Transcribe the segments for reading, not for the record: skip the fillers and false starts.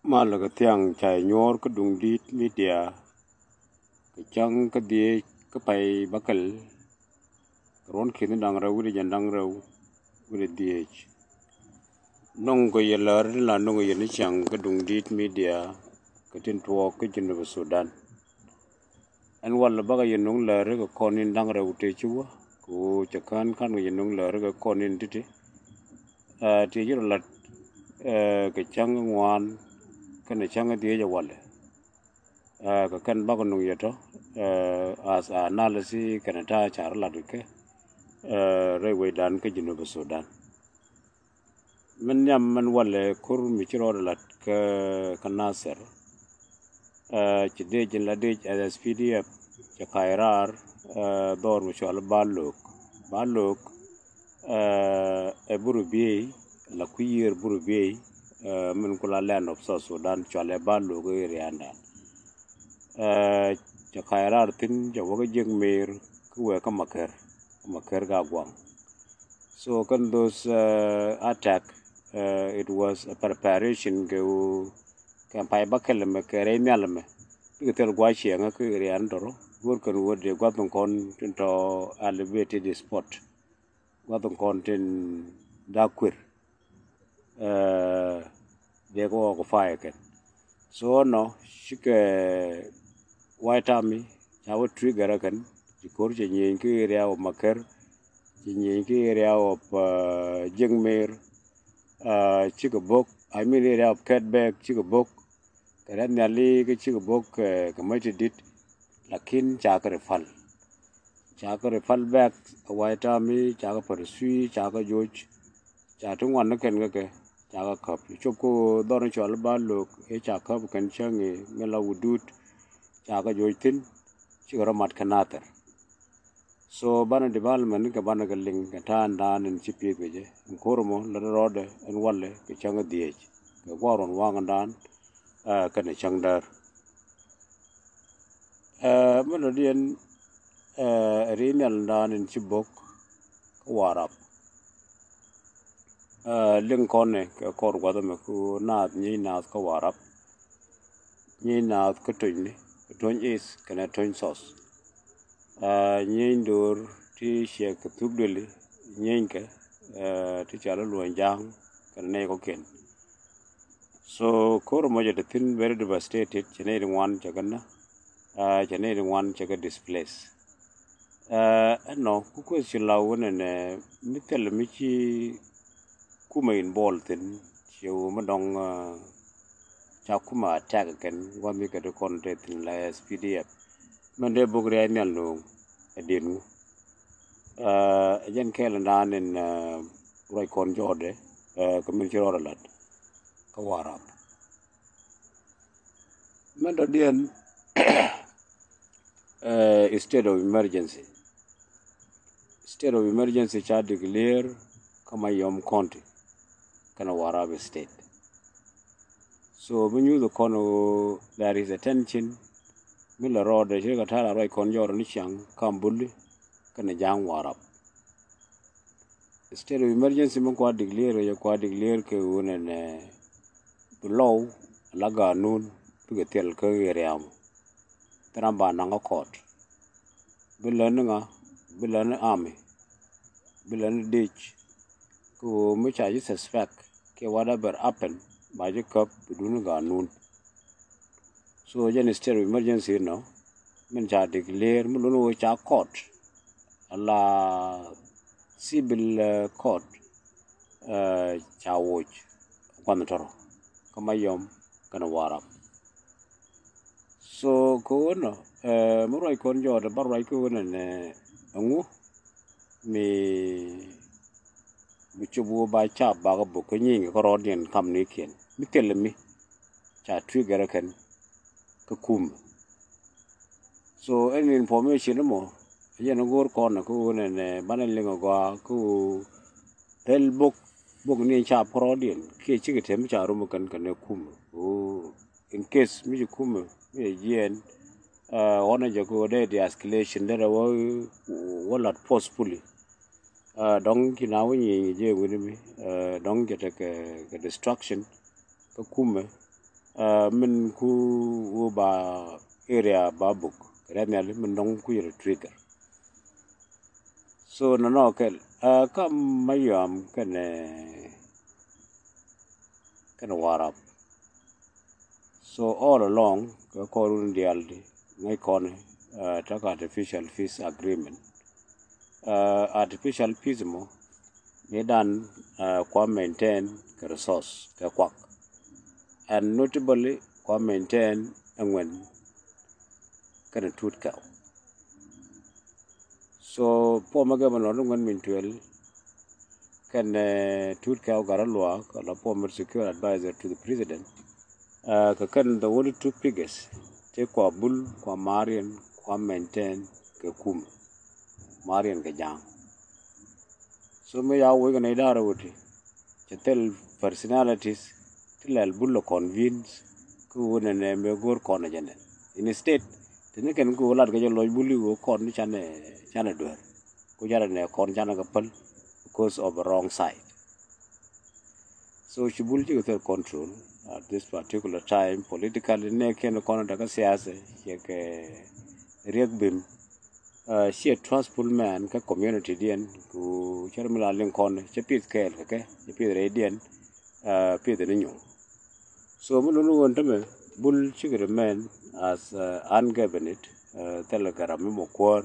mà là cái tiếng chạy nhor cái đúng đi media cái chẳng cái đi cái phải bắt cái ron khi nó đang rau cái dân đang rau cái đi nông cái yelar là nông cái này chẳng cái đúng đi media cái tin tua cái dân ở Sudan anh walla baga yen nông lờ cái con in đang rau thế chúa cô chắc kan cái yen nông lờ cái con in thế thì giờ là cái chẳng ngoan cái này chẳng cái đi giờ walla ka kan ba nung yato as analysis kana ta char la duke rewe dan ka jinu Sudan men nyam man wale kur mi chiro la ka Nasser ci de jin la de SPDF ci khairar dor mu shal balok e buru bi la kuyir buru bi men kula land of South Sudan chale balok e rianda cha khairar tin ja waga jeng mer kuwe ka maker ga gwang so kan those attack it was a preparation go kan pai bakel me kere nyalme bitel gwa chienga ku rian doro gor kan wode gwa ton kon to elevated spot gwa ton kon tin dakwir de go fire ken so no shike White Army chawo trigger kan jikor je nyen ki area of Maker je nyen ki area of Jengmer Chicabok I mean area of Catback Chicabok kada nyali ki Chicabok kamati dit lakin chakare fal back White Army chaka pursue chaka George chatung wan kan ga ke chaka kap choko don chol ba lok e chaka kan change ngela wudut chaka joitin chigara mat kanater so bana development ka bana galing ka tan dan in chipi beje kormo la rode en walle ke changa diej ka goron wang dan ka ne changdar mano dien rinal dan in chibok warap linkone ka kor gwada me ku naat ni naat ka warap ni naat ka toyni ton is kana ton sos nyin dur ti she ka tugdeli nyin ka ti chala luan jang kan ne ko ken so kor mo jada tin very devastated chene wan chagana chene wan chaga displace no ku question la wona ne mitel michi kuma in ball tin chiu madong chakuma attack kan wami ka de content in la SPDF mande bugre nyal no edinu jen kela nan in roy kon jode community rolat ka warap mando dien state of emergency cha declare kama yom county kana warab state so when you the kono there is a tension mila road je ka tara roy kon jor ni chang kambuli kana jang warap state of emergency mo kwa declare ke wonen below laga nun tuge tel ke ream tramba nanga court bilan army bilan ditch ko mu cha suspect ke whatever happen ba je kap bidun ga nun so jen state of emergency no men cha declare mu no cha court ala civil court cha watch kwan toro kama yom kana warap so ko no mu roi kon jo de bar roi ko ne angu mi bichubu ba cha ba ga bu ko nyi ko rodien kam ni ken mi telmi cha trigger kan ka kum so any information mo yen gor kon ko ne banal le go ko tel book ni cha rodien ke chi ke tem cha rum kan kan kum o in case mi kum yen ona jago de escalation de wala forcefully dong kina wani je wani mi dong get ka destruction ka kuma min ku ba area babuk remial min dong ku trigger so no kel kam mayam kan warap so all along ko korun dialdi ngai kone tak artificial peace agreement artificial peace mo medan kwa maintain the resource ka kwak and notably kwa maintain angwen kana tut ka so po magama no ngwan min twel kan tut ka garalwa kala former security advisor to the president ka kan the only two figures te kwa bul kwa marian kwa maintain ka kum marian ka jang so me ya wo ga idara wuti to tell personalities tilal bullo convince ku wona ne me gor kono jane instead tene ken ku lat ga jolo bulli go kon ni chane do ku jara ne kon chana ga pal because of the wrong side so shibulji with control at this particular time politically ne ken kono daga siasa ke regbim she a trustful man ka community dien ku charmila len kon chepit kel ke chepit radian pit ne nyu so mulunu wontame bul chigre man as ungoverned telegara mo kwor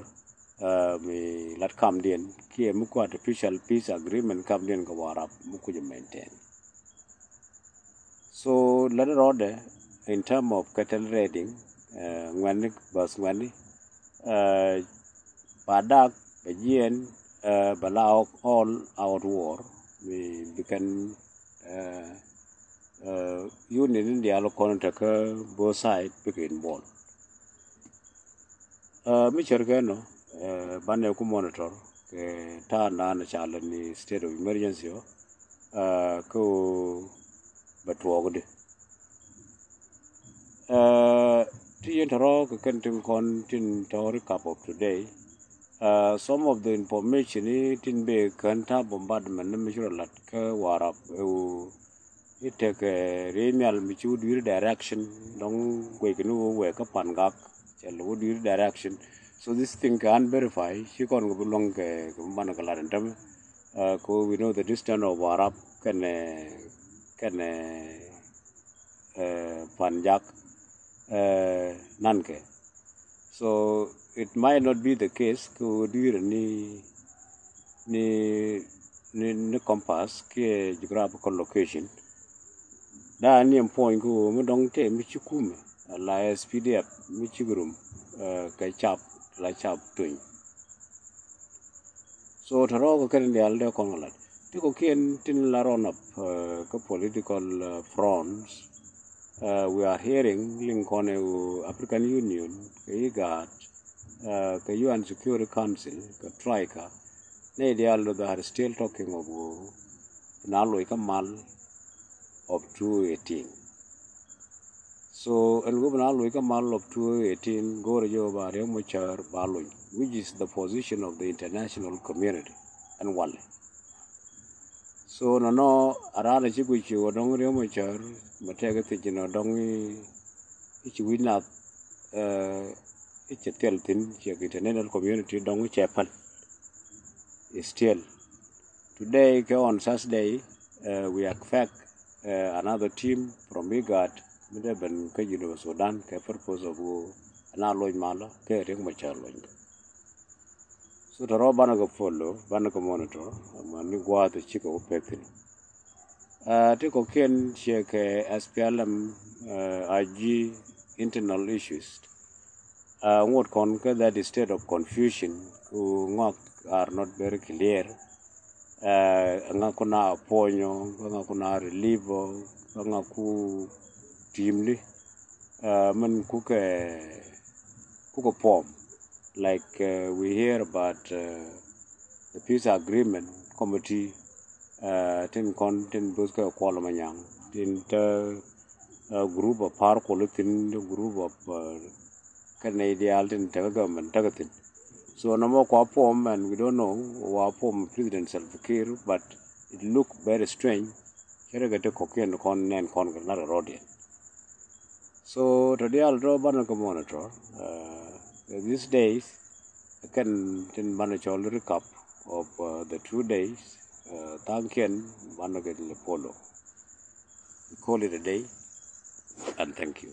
mi lat kam dien ki mu ko artificial peace agreement kam dien ga warap mu ku maintain so later order in term of cattle raiding ngwani bas ngwani badak begin balao all out war we can unit in the alcohol taka both side begin ball mi chergano bane ku monitor ke ta na chala ni state of emergency ko batwogde tiyentaro ka kentin kontin tori cup of today some of the information tin be kanta bombardment na mishura lat ka warap it take remial michu dir direction dong we kenu we ka pangak chel wo dir direction so this thing can verify she kon go belong ke man ka laran tam ko we know the distance of warap can panjak nanke so it might not be the case ko dir ni compass ke geographical location da ni point ko mo dong te mi chikume la SPDF mi chigurum ka chap la chap twin so tharo ko ken dial de kongola ti ko ken tin la ron up ka political fronts we are hearing link on African Union IGAD ka UN Security Council ka Troika they are still talking of nalo ikamal of 2018 so el gobernal we kamal of 2018 gore jo bare mo char baloi which is the position of the international community and wale so no arana chigu chi odong re mo char matega tijino dong ichi wina ichi teltin chi international community dong chapal still today on Saturday we expect another team from IGAD Midaban Kajino Sudan ka purpose of analoy mala ke ring machalo so the robana go follow bana go monitor mani gwa to chiko petin take ken check SPLM IG internal issues what conquer that state of confusion who are not very clear nga kuna aponyo nga kuna relieve nga ku teamly man kuka form like we hear about the peace agreement committee tin buska kwala manyang tin group of par tin group of Canadian tin government tagatin so no more form and we don't know what form President Salva Kiir, but it looked very strange. Here get a cocaine con not a rodian. So today I'll draw Banaka monitor. These days, I can manage all recap of the 2 days. Thank you, Banaka Polo. Call it a day, and thank you.